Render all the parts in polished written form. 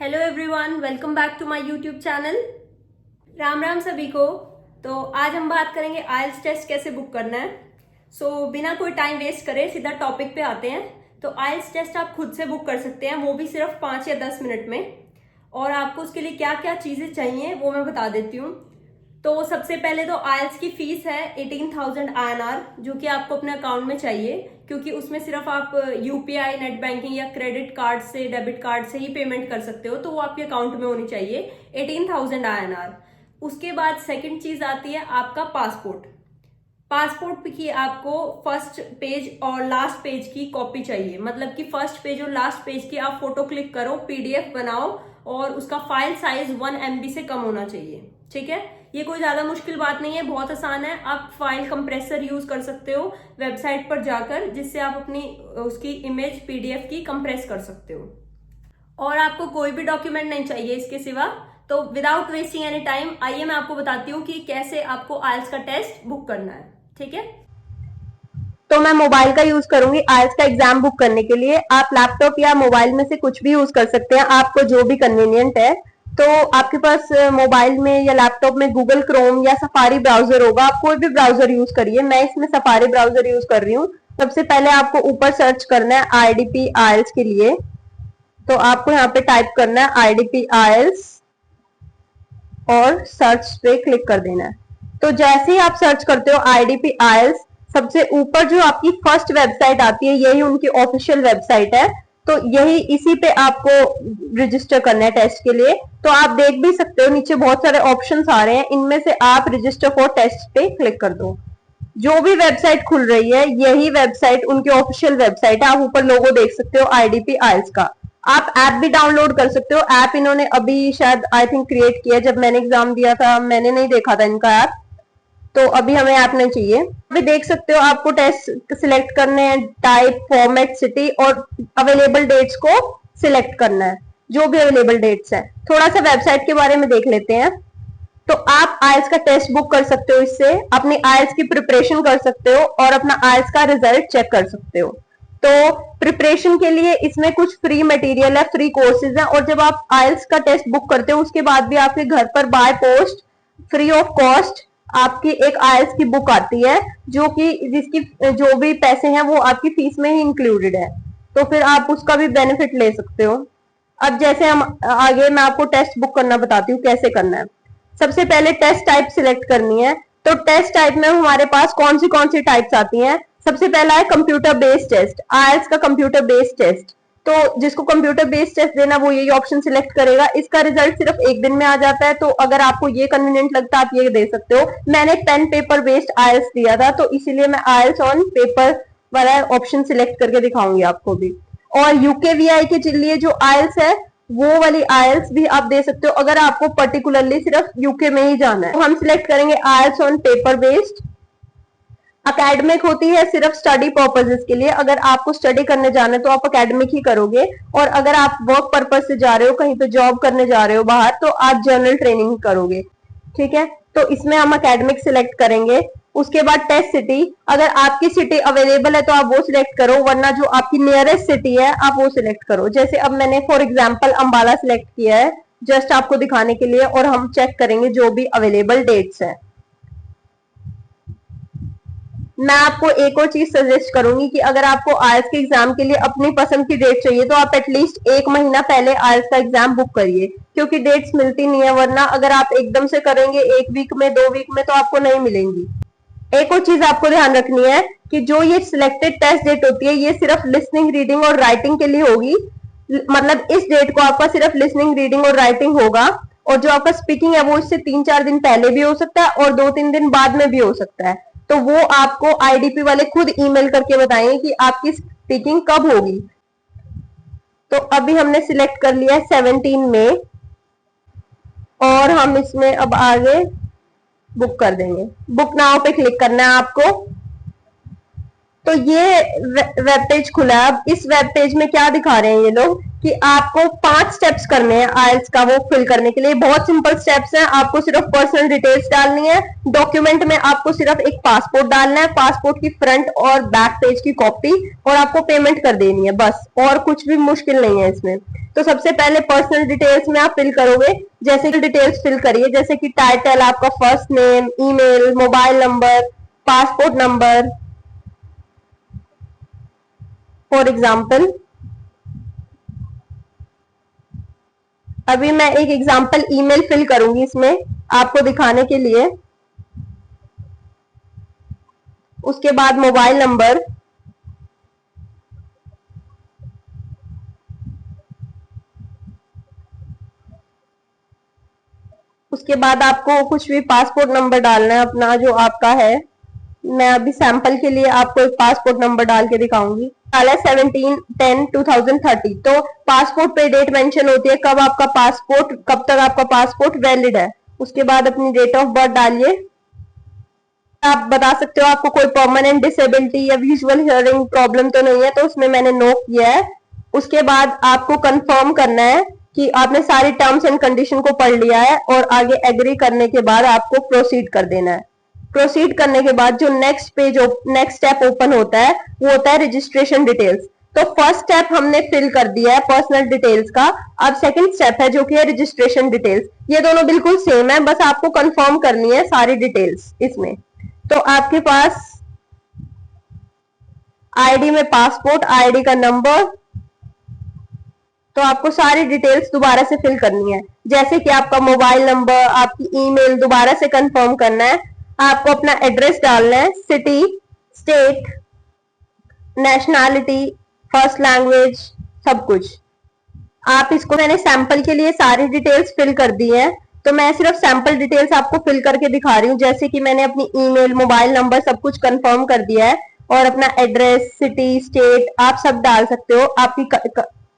Hello everyone, welcome back to my YouTube channel. Ram Ram सभी को। तो आज हम बात करेंगे आइल्स टेस्ट कैसे बुक करना है। बिना कोई टाइम वेस्ट करे सीधा टॉपिक पे आते हैं। तो आइल्स टेस्ट आप खुद से बुक कर सकते हैं, वो भी सिर्फ 5 या 10 मिनट में। और आपको उसके लिए क्या क्या चीजें चाहिए वो मैं बता देती हूँ। तो सबसे पहले तो आइल्स की फीस है 18,000 INR, जो कि आपको अपने अकाउंट में चाहिए, क्योंकि उसमें सिर्फ आप यूपीआई, नेट बैंकिंग या क्रेडिट कार्ड से, डेबिट कार्ड से ही पेमेंट कर सकते हो। तो वो आपके अकाउंट में होनी चाहिए 18,000 INR। उसके बाद सेकंड चीज आती है आपका पासपोर्ट। पासपोर्ट की आपको फर्स्ट पेज और लास्ट पेज की कॉपी चाहिए, मतलब कि फर्स्ट पेज और लास्ट पेज की आप फोटो क्लिक करो, पीडीएफ बनाओ और उसका फाइल साइज 1 MB से कम होना चाहिए। ठीक है, ये कोई ज्यादा मुश्किल बात नहीं है, बहुत आसान है। आप फाइल कंप्रेसर यूज कर सकते हो वेबसाइट पर जाकर, जिससे आप अपनी उसकी इमेज पीडीएफ की कंप्रेस कर सकते हो। और आपको कोई भी डॉक्यूमेंट नहीं चाहिए इसके सिवा। तो विदाउट वेस्टिंग एनी टाइम, आइए मैं आपको बताती हूँ कि कैसे आपको आइल्स का टेस्ट बुक करना है। ठीक है, तो मैं मोबाइल का यूज करूंगी आइल्स का एग्जाम बुक करने के लिए। आप लैपटॉप या मोबाइल में से कुछ भी यूज कर सकते हैं, आपको जो भी कन्वीनियंट है। तो आपके पास मोबाइल में या लैपटॉप में गूगल क्रोम या सफारी ब्राउजर होगा, आप कोई भी ब्राउजर यूज करिए। मैं इसमें सफारी ब्राउजर यूज कर रही हूँ। सबसे पहले आपको ऊपर सर्च करना है आईडीपी आइल्स के लिए। तो आपको यहाँ पे टाइप करना है आईडीपी आइल्स और सर्च पे क्लिक कर देना है। तो जैसे ही आप सर्च करते हो आईडीपी आइल्स, सबसे ऊपर जो आपकी फर्स्ट वेबसाइट आती है यही उनकी ऑफिशियल वेबसाइट है। तो यही इसी पे आपको रजिस्टर करना है टेस्ट के लिए। तो आप देख भी सकते हो नीचे बहुत सारे ऑप्शंस आ रहे हैं, इनमें से आप रजिस्टर फॉर टेस्ट पे क्लिक कर दो। जो भी वेबसाइट खुल रही है यही वेबसाइट उनकी ऑफिशियल वेबसाइट है। आप ऊपर लोगो देख सकते हो आईडीपी आइल्स का। आप ऐप भी डाउनलोड कर सकते हो। ऐप इन्होंने अभी शायद आई थिंक क्रिएट किया, जब मैंने एग्जाम दिया था मैंने नहीं देखा था इनका ऐप। तो अभी हमें ऐप नहीं चाहिए। अभी देख सकते हो आपको टेस्ट सिलेक्ट करने हैं, टाइप, फॉर्मेट, सिटी और अवेलेबल डेट्स को सिलेक्ट करना है, जो भी अवेलेबल डेट्स है। थोड़ा सा वेबसाइट के बारे में देख लेते हैं। तो आप आइल्स का टेस्ट बुक कर सकते हो, इससे अपनी आइल्स की प्रिपरेशन कर सकते हो और अपना आइल्स का रिजल्ट चेक कर सकते हो। तो प्रिपरेशन के लिए इसमें कुछ फ्री मटेरियल है, फ्री कोर्सेज है। और जब आप आइल्स का टेस्ट बुक करते हो उसके बाद भी आपके घर पर by post free of cost आपकी एक आइल्स की बुक आती है, जो कि जिसकी जो भी पैसे हैं वो आपकी फीस में ही इंक्लूडेड है। तो फिर आप उसका भी बेनिफिट ले सकते हो। अब जैसे हम आगे मैं आपको टेस्ट बुक करना बताती हूँ कैसे करना है। सबसे पहले टेस्ट टाइप सिलेक्ट करनी है। तो टेस्ट टाइप में हमारे पास कौन सी टाइप्स आती हैं। सबसे पहला है कंप्यूटर बेस्ड टेस्ट, आइल्स का कंप्यूटर बेस्ड टेस्ट। तो जिसको कंप्यूटर बेस्ड टेस्ट देना वो यही ऑप्शन सिलेक्ट करेगा। इसका रिजल्ट सिर्फ एक दिन में आ जाता है। तो अगर आपको ये कन्वीनियंट लगता है आप ये दे सकते हो। मैंने पेन पेपर बेस्ड आइल्स दिया था, तो इसीलिए मैं आइल्स ऑन पेपर वाला ऑप्शन सिलेक्ट करके दिखाऊंगी आपको भी। और यूकेवीआई के लिए जो आइल्स है वो वाली आइल्स भी आप दे सकते हो, अगर आपको पर्टिकुलरली सिर्फ यूके में ही जाना है। तो हम सिलेक्ट करेंगे आइल्स ऑन पेपर बेस्ड। अकेडमिक होती है सिर्फ स्टडी पर्पसेस के लिए, अगर आपको स्टडी करने जाना है तो आप अकेडमिक ही करोगे। और अगर आप वर्क पर्पज से जा रहे हो, कहीं पे जॉब करने जा रहे हो बाहर, तो आप जर्नल ट्रेनिंग करोगे। ठीक है, तो इसमें हम अकेडमिक सिलेक्ट करेंगे। उसके बाद टेस्ट सिटी, अगर आपकी सिटी अवेलेबल है तो आप वो सिलेक्ट करो, वरना जो आपकी नियरेस्ट सिटी है आप वो सिलेक्ट करो। जैसे अब मैंने फॉर एग्जांपल अंबाला सिलेक्ट किया है, जस्ट आपको दिखाने के लिए। और हम चेक करेंगे जो भी अवेलेबल डेट्स है। मैं आपको एक और चीज सजेस्ट करूंगी कि अगर आपको आइल्स के एग्जाम के लिए अपनी पसंद की डेट चाहिए तो आप एटलीस्ट 1 महीना पहले आइल्स का एग्जाम बुक करिए, क्योंकि डेट्स मिलती नहीं है। वरना अगर आप एकदम से करेंगे 1 वीक में, 2 वीक में, तो आपको नहीं मिलेंगी। एक और चीज आपको ध्यान रखनी है कि जो ये सिलेक्टेड टेस्ट डेट होती है ये सिर्फ लिसनिंग, रीडिंग और राइटिंग के लिए होगी। मतलब इस डेट को आपका सिर्फ लिसनिंग, रीडिंग और राइटिंग होगा। और जो आपका स्पीकिंग है वो इससे 3-4 दिन पहले भी हो सकता है और 2-3 दिन बाद में भी हो सकता है। तो वो आपको आईडीपी वाले खुद ईमेल करके बताएंगे कि आपकी स्पीकिंग कब होगी। तो अभी हमने सिलेक्ट कर लिया है 17 मई और हम इसमें अब आगे बुक कर देंगे। बुक नाउ पे क्लिक करना है आपको। तो ये वेब पेज खुला है। अब इस वेब पेज में क्या दिखा रहे हैं ये लोग कि आपको 5 स्टेप्स करने हैं आइल्स का वो फिल करने के लिए। बहुत सिंपल स्टेप्स हैं, आपको सिर्फ पर्सनल डिटेल्स डालनी है। डॉक्यूमेंट में आपको सिर्फ एक पासपोर्ट डालना है, पासपोर्ट की फ्रंट और बैक पेज की कॉपी, और आपको पेमेंट कर देनी है, बस। और कुछ भी मुश्किल नहीं है इसमें। तो सबसे पहले पर्सनल डिटेल्स में आप फिल करोगे, जैसे कि डिटेल्स फिल करिए, जैसे कि टाइटल, आपका first name, email, mobile number, passport number for example. अभी मैं एक एग्जाम्पल ईमेल फिल करूंगी इसमें आपको दिखाने के लिए। उसके बाद मोबाइल नंबर, उसके बाद आपको कुछ भी पासपोर्ट नंबर डालना है अपना जो आपका है। मैं अभी सैंपल के लिए आपको एक पासपोर्ट नंबर डाल के दिखाऊंगी। डाला 17/10/2030। तो पासपोर्ट पे डेट मेंशन होती है कब आपका पासपोर्ट, कब तक आपका पासपोर्ट वैलिड है। उसके बाद अपनी डेट ऑफ बर्थ डालिए। आप बता सकते हो आपको कोई परमानेंट डिसेबिलिटी या विजुअल हियरिंग प्रॉब्लम तो नहीं है, तो उसमें मैंने नो किया है। उसके बाद आपको कंफर्म करना है कि आपने सारी टर्म्स एंड कंडीशन को पढ़ लिया है, और आगे एग्री करने के बाद आपको प्रोसीड कर देना है। प्रोसीड करने के बाद जो नेक्स्ट स्टेप ओपन होता है वो होता है रजिस्ट्रेशन डिटेल्स। तो फर्स्ट स्टेप हमने फिल कर दिया है पर्सनल डिटेल्स का। अब सेकंड स्टेप है जो कि है रजिस्ट्रेशन डिटेल्स। ये दोनों बिल्कुल सेम है, बस आपको कंफर्म करनी है सारी डिटेल्स इसमें। तो आपके पास आईडी में पासपोर्ट, आईडी का नंबर, तो आपको सारी डिटेल्स दोबारा से फिल करनी है, जैसे कि आपका मोबाइल नंबर, आपकी ईमेल दोबारा से कंफर्म करना है। आपको अपना एड्रेस डालना है, city, state, nationality, first language, सब कुछ। आप इसको, मैंने सैंपल के लिए सारी डिटेल्स फिल कर दी है, तो मैं सिर्फ सैंपल डिटेल्स आपको फिल करके दिखा रही हूँ। जैसे कि मैंने अपनी ईमेल, मोबाइल नंबर सब कुछ कंफर्म कर दिया है, और अपना एड्रेस, सिटी, स्टेट आप सब डाल सकते हो। आपकी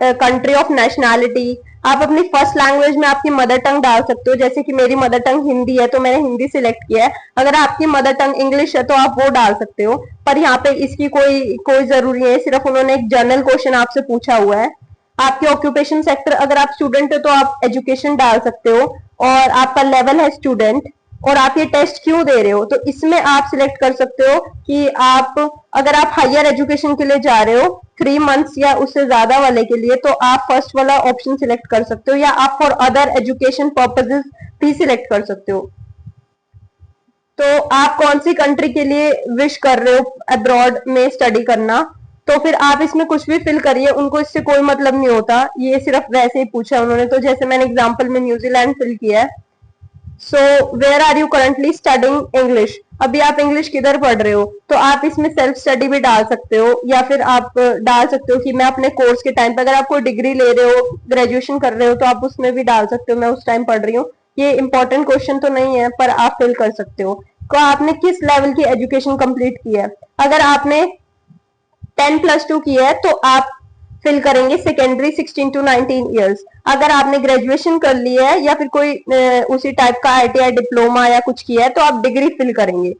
कंट्री ऑफ नेशनैलिटी, आप अपनी फर्स्ट लैंग्वेज में आपकी मदर टंग डाल सकते हो। जैसे कि मेरी मदर टंग हिंदी है तो मैंने हिंदी सिलेक्ट किया है। अगर आपकी मदर टंग इंग्लिश है तो आप वो डाल सकते हो, पर यहाँ पे इसकी कोई जरूरी है, सिर्फ उन्होंने एक जनरल क्वेश्चन आपसे पूछा हुआ है। आपके ऑक्यूपेशन सेक्टर, अगर आप स्टूडेंट हो तो आप एजुकेशन डाल सकते हो, और आपका लेवल है स्टूडेंट, और आप ये टेस्ट क्यों दे रहे हो, तो इसमें आप सिलेक्ट कर सकते हो कि आप, अगर आप हायर एजुकेशन के लिए जा रहे हो 3 मंथ्स या उससे ज्यादा वाले के लिए, तो आप फर्स्ट वाला ऑप्शन सिलेक्ट कर सकते हो, या आप फॉर अदर एजुकेशन पर्पजेस भी सिलेक्ट कर सकते हो। तो आप कौन सी कंट्री के लिए विश कर रहे हो अब्रॉड में स्टडी करना, तो फिर आप इसमें कुछ भी फिल करिए, उनको इससे कोई मतलब नहीं होता, ये सिर्फ वैसे ही पूछा उन्होंने। तो जैसे मैंने एग्जांपल में न्यूजीलैंड फिल किया है। So where are you currently studying English, अभी आप इंग्लिश किधर पढ़ रहे हो, तो आप इसमें सेल्फ स्टडी भी डाल सकते हो, या फिर आप डाल सकते हो कि मैं अपने कोर्स के टाइम पे, अगर आप कोई डिग्री ले रहे हो, ग्रेजुएशन कर रहे हो, तो आप उसमें भी डाल सकते हो मैं उस टाइम पढ़ रही हूँ। ये इंपॉर्टेंट क्वेश्चन तो नहीं है, पर आप फिल कर सकते हो कि आपने किस लेवल की एजुकेशन कंप्लीट की है। अगर आपने 10+2 किया है तो आप फिल करेंगे सेकेंडरी 16 to 19 ईयर्स। अगर आपने ग्रेजुएशन कर लिया है या फिर कोई उसी टाइप का आईटीआई डिप्लोमा या कुछ किया है तो आप डिग्री फिल करेंगे।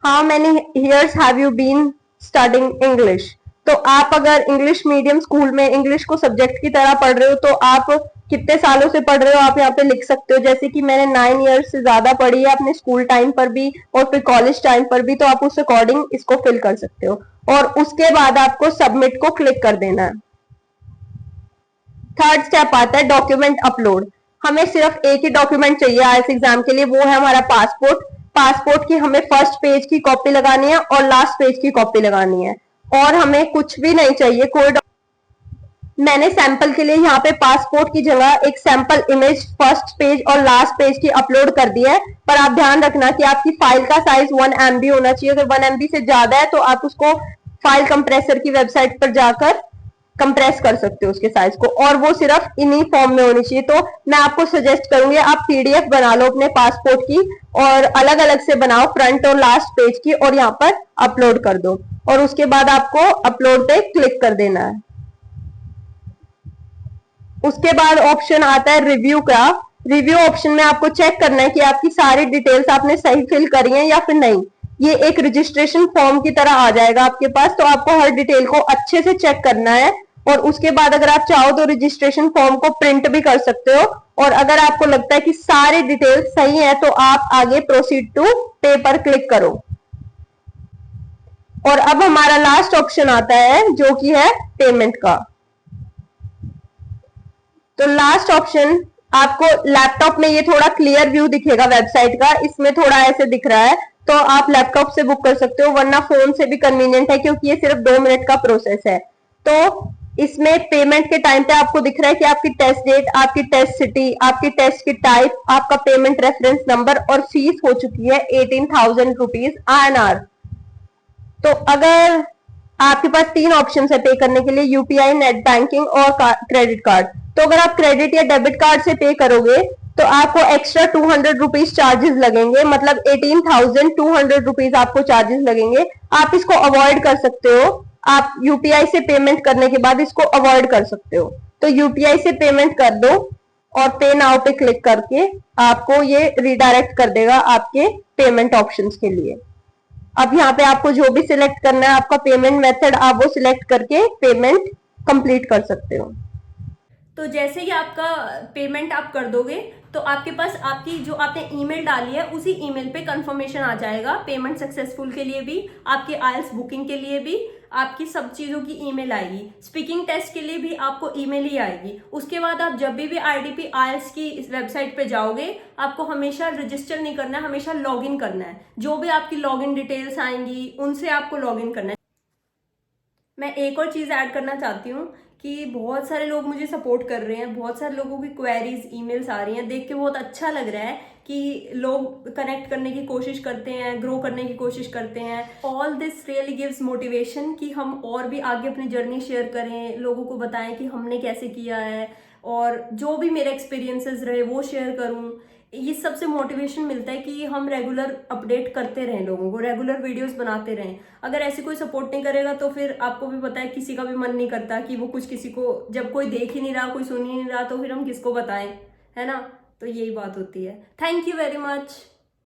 How many years have you been studying English, तो आप अगर इंग्लिश मीडियम स्कूल में इंग्लिश को सब्जेक्ट की तरह पढ़ रहे हो तो आप कितने सालों से पढ़ रहे हो आप यहाँ पे लिख सकते हो। जैसे कि मैंने 9 ईयर्स से ज्यादा पढ़ी है अपने स्कूल टाइम पर भी और फिर कॉलेज टाइम पर भी, तो आप उस अकॉर्डिंग इसको फिल कर सकते हो, और उसके बाद आपको सबमिट को क्लिक कर देना है। थर्ड स्टेप आता है डॉक्यूमेंट अपलोड। हमें सिर्फ एक ही डॉक्यूमेंट चाहिए आईएलटीएस एग्जाम के लिए, वो है हमारा पासपोर्ट। पासपोर्ट की हमें फर्स्ट पेज की कॉपी लगानी है और लास्ट पेज की कॉपी लगानी है, और हमें कुछ भी नहीं चाहिए कोई। मैंने सैंपल के लिए यहाँ पे पासपोर्ट की जगह एक सैंपल इमेज फर्स्ट पेज और लास्ट पेज की अपलोड कर दी है, पर आप ध्यान रखना कि आपकी फाइल का साइज 1 MB होना चाहिए। अगर 1 MB से ज्यादा है तो आप उसको फाइल कंप्रेसर की वेबसाइट पर जाकर कंप्रेस कर सकते हो उसके साइज को, और वो सिर्फ इन्हीं फॉर्म में होनी चाहिए। तो मैं आपको सजेस्ट करूंगी आप पीडीएफ बना लो अपने पासपोर्ट की, और अलग अलग से बनाओ फ्रंट और लास्ट पेज की, और यहाँ पर अपलोड कर दो, और उसके बाद आपको अपलोड पे क्लिक कर देना है। उसके बाद ऑप्शन आता है रिव्यू का। रिव्यू ऑप्शन में आपको चेक करना है कि आपकी सारी डिटेल्स आपने सही फिल करी है या फिर नहीं। ये एक रजिस्ट्रेशन फॉर्म की तरह आ जाएगा आपके पास, तो आपको हर डिटेल को अच्छे से चेक करना है, और उसके बाद अगर आप चाहो तो रजिस्ट्रेशन फॉर्म को प्रिंट भी कर सकते हो, और अगर आपको लगता है कि सारी डिटेल्स सही है तो आप आगे प्रोसीड टू पे पर क्लिक करो। और अब हमारा लास्ट ऑप्शन आता है जो कि है पेमेंट का। तो लास्ट ऑप्शन आपको लैपटॉप में ये थोड़ा क्लियर व्यू दिखेगा वेबसाइट का, इसमें थोड़ा ऐसे दिख रहा है, तो आप लैपटॉप से बुक कर सकते हो, वरना फोन से भी कन्वीनियंट है क्योंकि ये सिर्फ 2 मिनट का प्रोसेस है। तो इसमें पेमेंट के टाइम पे आपको दिख रहा है कि आपकी टेस्ट डेट, आपकी टेस्ट सिटी, आपकी टेस्ट की टाइप, आपका पेमेंट रेफरेंस नंबर और फीस हो चुकी है 18,000 रुपीज INR। तो अगर आपके पास 3 ऑप्शन है पे करने के लिए, यूपीआई, नेट बैंकिंग और क्रेडिट कार्ड। तो अगर आप क्रेडिट या डेबिट कार्ड से पे करोगे तो आपको एक्स्ट्रा 200 रुपीज चार्जेस लगेंगे, मतलब 18,200 रुपीज आपको चार्जेस लगेंगे। आप इसको अवॉइड कर सकते हो, आप यूपीआई से पेमेंट करने के बाद इसको अवॉइड कर सकते हो। तो यूपीआई से पेमेंट कर दो और पे नाउ पे क्लिक करके आपको ये रिडायरेक्ट कर देगा आपके पेमेंट ऑप्शंस के लिए। अब यहाँ पे आपको जो भी सिलेक्ट करना है आपका पेमेंट मेथड, आप वो सिलेक्ट करके पेमेंट कंप्लीट कर सकते हो। तो जैसे ही आपका पेमेंट आप कर दोगे तो आपके पास आपकी जो आपने ईमेल डाली है उसी ईमेल पे कंफर्मेशन आ जाएगा, पेमेंट सक्सेसफुल के लिए भी, आपकी आइल्स बुकिंग के लिए भी, आपकी सब चीज़ों की ईमेल आएगी। स्पीकिंग टेस्ट के लिए भी आपको ईमेल ही आएगी। उसके बाद आप जब भी IDP आइल्स की इस वेबसाइट पे जाओगे आपको हमेशा रजिस्टर नहीं करना है, हमेशा लॉगिन करना है। जो भी आपकी लॉगिन डिटेल्स आएंगी उनसे आपको लॉगिन करना है। मैं एक और चीज़ ऐड करना चाहती हूँ कि बहुत सारे लोग मुझे सपोर्ट कर रहे हैं, बहुत सारे लोगों की क्वेरीज ईमेल्स आ रही हैं, देख के बहुत अच्छा लग रहा है कि लोग कनेक्ट करने की कोशिश करते हैं, ग्रो करने की कोशिश करते हैं। All this really gives motivation कि हम और भी आगे अपनी जर्नी शेयर करें, लोगों को बताएं कि हमने कैसे किया है, और जो भी मेरे एक्सपीरियंसेस रहे वो शेयर करूं। ये सबसे मोटिवेशन मिलता है कि हम रेगुलर अपडेट करते रहें, लोगों को रेगुलर वीडियोस बनाते रहें। अगर ऐसे कोई सपोर्ट नहीं करेगा तो फिर आपको भी पता है किसी का भी मन नहीं करता कि वो कुछ किसी को, जब कोई देख ही नहीं रहा, कोई सुन ही नहीं रहा, तो फिर हम किसको बताएं, है ना। तो यही बात होती है। Thank you very much.